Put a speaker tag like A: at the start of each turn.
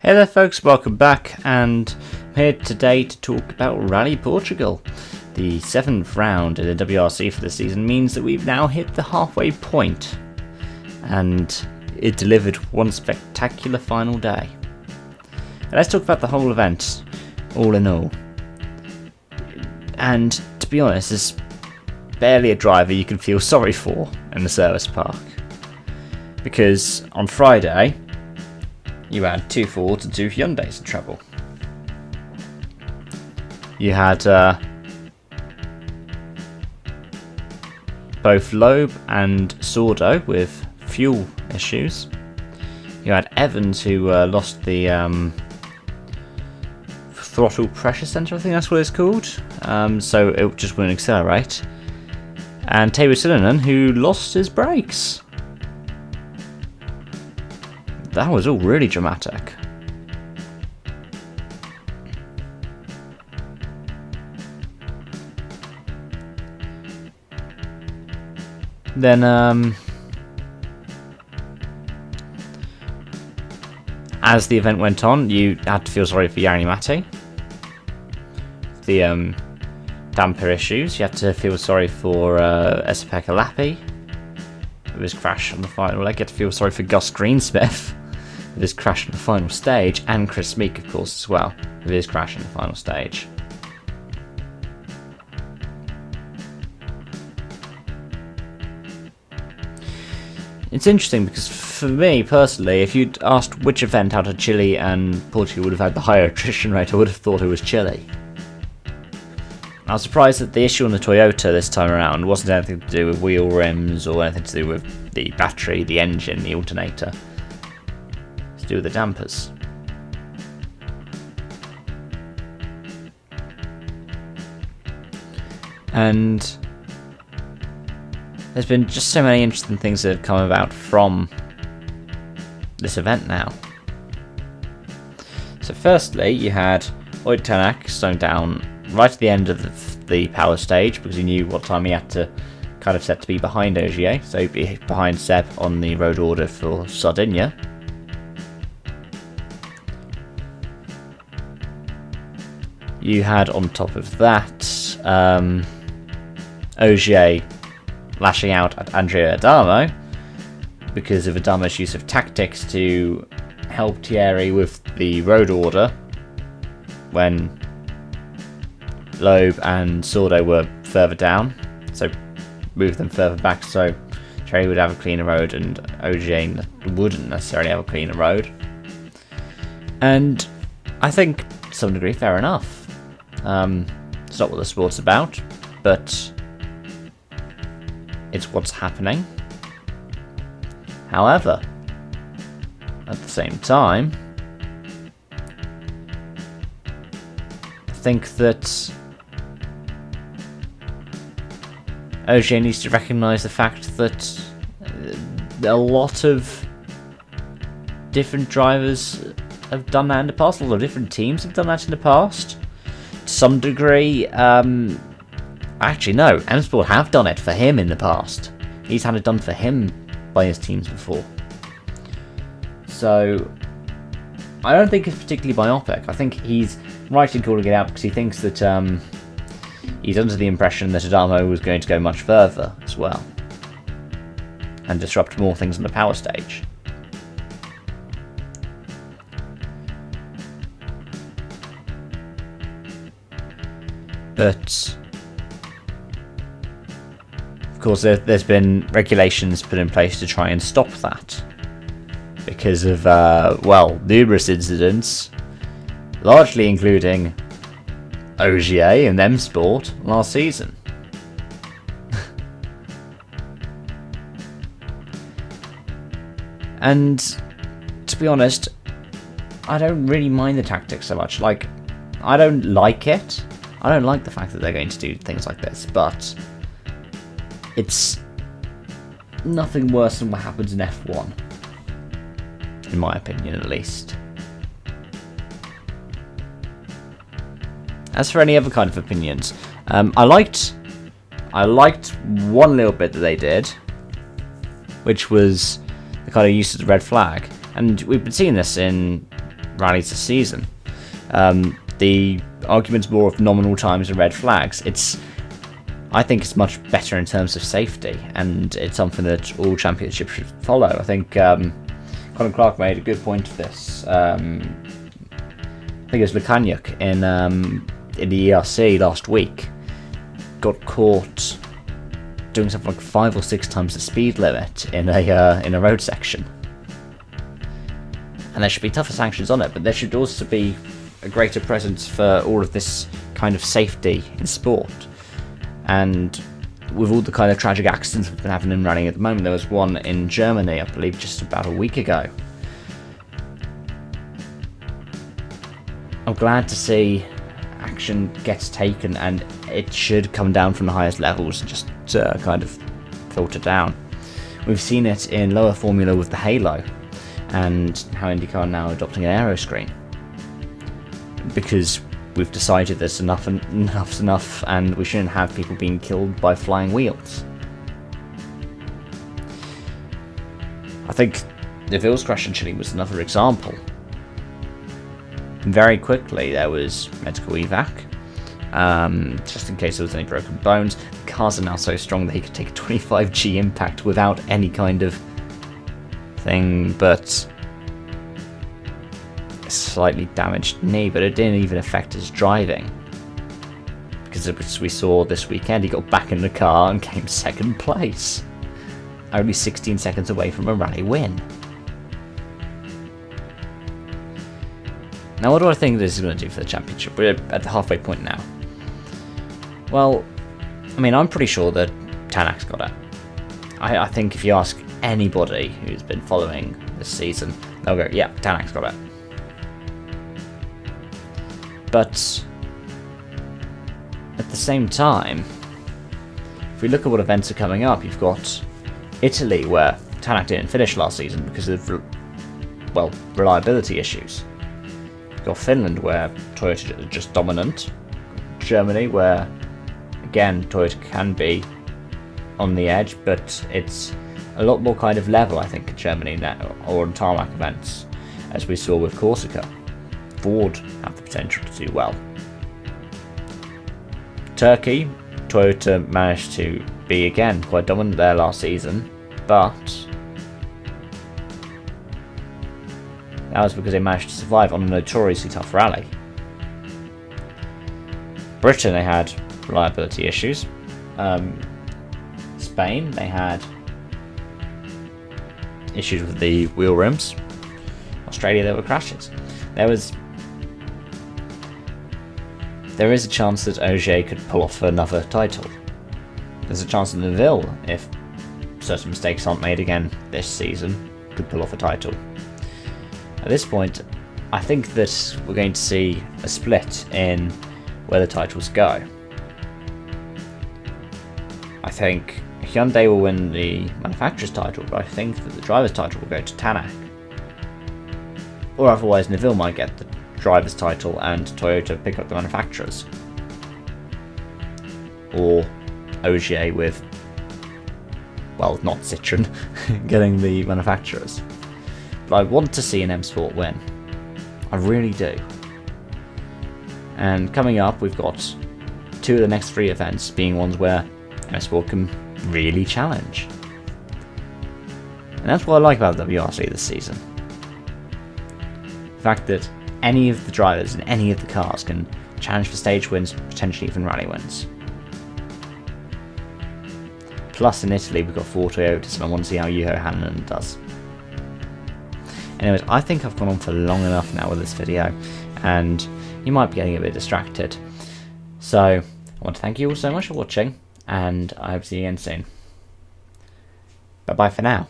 A: Hey there folks, welcome back, and I'm here today to talk about Rally Portugal. The 7th round in the WRC for this season means that we've now hit the halfway point, and it delivered one spectacular final day. Now let's talk about the whole event, all in all. And to be honest, there's barely a driver you can feel sorry for in the service park. Because on Friday, you had 2 Fords and 2 Hyundais in trouble. You had both Loeb and Sordo with fuel issues. You had Evans who lost the throttle pressure sensor, I think that's what it's called. So it just wouldn't accelerate. And Teuvo Sillinen who lost his brakes. That was all really dramatic. Then, as the event went on, you had to feel sorry for Jari-Matti. The damper issues. You had to feel sorry for Esa-Pekka Lappi with his crash on the final leg. You had to feel sorry for Gus Greensmith with his crash in the final stage, and Chris Meek, of course, as well, with his crash in the final stage. It's interesting because for me personally, if you'd asked which event out of Chile and Portugal would have had the higher attrition rate, I would have thought it was Chile. I was surprised that the issue on the Toyota this time around wasn't anything to do with wheel rims or anything to do with the battery, the engine, the alternator. It's to do with the dampers. And there's been just so many interesting things that have come about from this event now. So firstly, you had Oyt Tanak slowing down right at the end of the power stage because he knew what time he had to kind of set to be behind Ogier, so be behind Seb on the road order for Sardinia. You had on top of that Ogier lashing out at Andrea Adamo because of Adamo's use of tactics to help Thierry with the road order when Loeb and Sordo were further down, so move them further back so Thierry would have a cleaner road and Ogier wouldn't necessarily have a cleaner road. And I think to some degree fair enough. It's not what the sport's about, but it's what's happening. Ohowever, at the same time, I think that Ogier needs to recognise the fact that a lot of different drivers have done that in the past, a lot of different teams have done that in the past. To some degree, actually no, M Sport have done it for him in the past. He's had it done for him by his teams before. So, I don't think it's particularly myopic. I think he's right in calling it out because he thinks that he's under the impression that Adamo was going to go much further as well and disrupt more things on the power stage. But of course there's been regulations put in place to try and stop that because of numerous incidents, largely including Ogier and M Sport last season. And to be honest, I don't really mind the tactics so much. Like, I don't like it. I don't like the fact that they're going to do things like this, but it's nothing worse than what happens in F1. In my opinion, at least. As for any other kind of opinions, I liked one little bit that they did, which was the kind of use of the red flag. And we've been seeing this in rallies this season. The argument's more of nominal times and red flags. I think it's much better in terms of safety, and it's something that all championships should follow. I think Colin Clark made a good point of this. I think it was Lekanyuk in the ERC last week got caught doing something like 5 or 6 times the speed limit in a road section. And there should be tougher sanctions on it, but there should also be a greater presence for all of this kind of safety in sport. And with all the kind of tragic accidents we've been having in running at the moment, there was one in Germany, I believe, just about a week ago. I'm glad to see action gets taken, and it should come down from the highest levels and just kind of filter down. We've seen it in lower formula with the Halo, and how IndyCar are now adopting an aero screen, because we've decided that enough's enough, and we shouldn't have people being killed by flying wheels. I think the Vils crash in Chile was another example. Very quickly there was medical evac, just in case there was any broken bones. The cars are now so strong that he could take a 25G impact without any kind of thing, but a slightly damaged knee, but it didn't even affect his driving, because as we saw this weekend, he got back in the car and came second place, only 16 seconds away from a rally win. Now, what do I think this is going to do for the championship? We're at the halfway point now. Well, I mean, I'm pretty sure that Tanak's got it. I think if you ask anybody who's been following this season, they'll go, yeah, Tanak's got it. But at the same time, if we look at what events are coming up, you've got Italy, where Tanak didn't finish last season because of, reliability issues. You've got Finland, where Toyota are just dominant. Germany, where, again, Toyota can be on the edge, but it's a lot more kind of level, I think, in Germany now, or in tarmac events, as we saw with Corsica. Ford have the potential to do well. Turkey, Toyota managed to be, again, quite dominant there last season, but that was because they managed to survive on a notoriously tough rally. Britain, they had reliability issues. Spain, they had issues with the wheel rims. Australia, there were crashes. There is a chance that Ogier could pull off another title. There's a chance that Neville, if certain mistakes aren't made again this season, could pull off a title. At this point, I think that we're going to see a split in where the titles go. I think Hyundai will win the manufacturer's title, but I think that the driver's title will go to Tanak. Or otherwise, Neville might get the driver's title and Toyota pick up the manufacturers. Or Ogier with, not Citroen, getting the manufacturers. But I want to see an M Sport win. I really do. And coming up, we've got 2 of the next 3 events being ones where M Sport can really challenge. And that's what I like about WRC this season. The fact that any of the drivers in any of the cars can challenge for stage wins, potentially even rally wins. Plus in Italy we've got 4 Toyotas, and I want to see how Juho Hänninen does. Anyways, I think I've gone on for long enough now with this video, and you might be getting a bit distracted. So, I want to thank you all so much for watching, and I hope to see you again soon. Bye bye for now.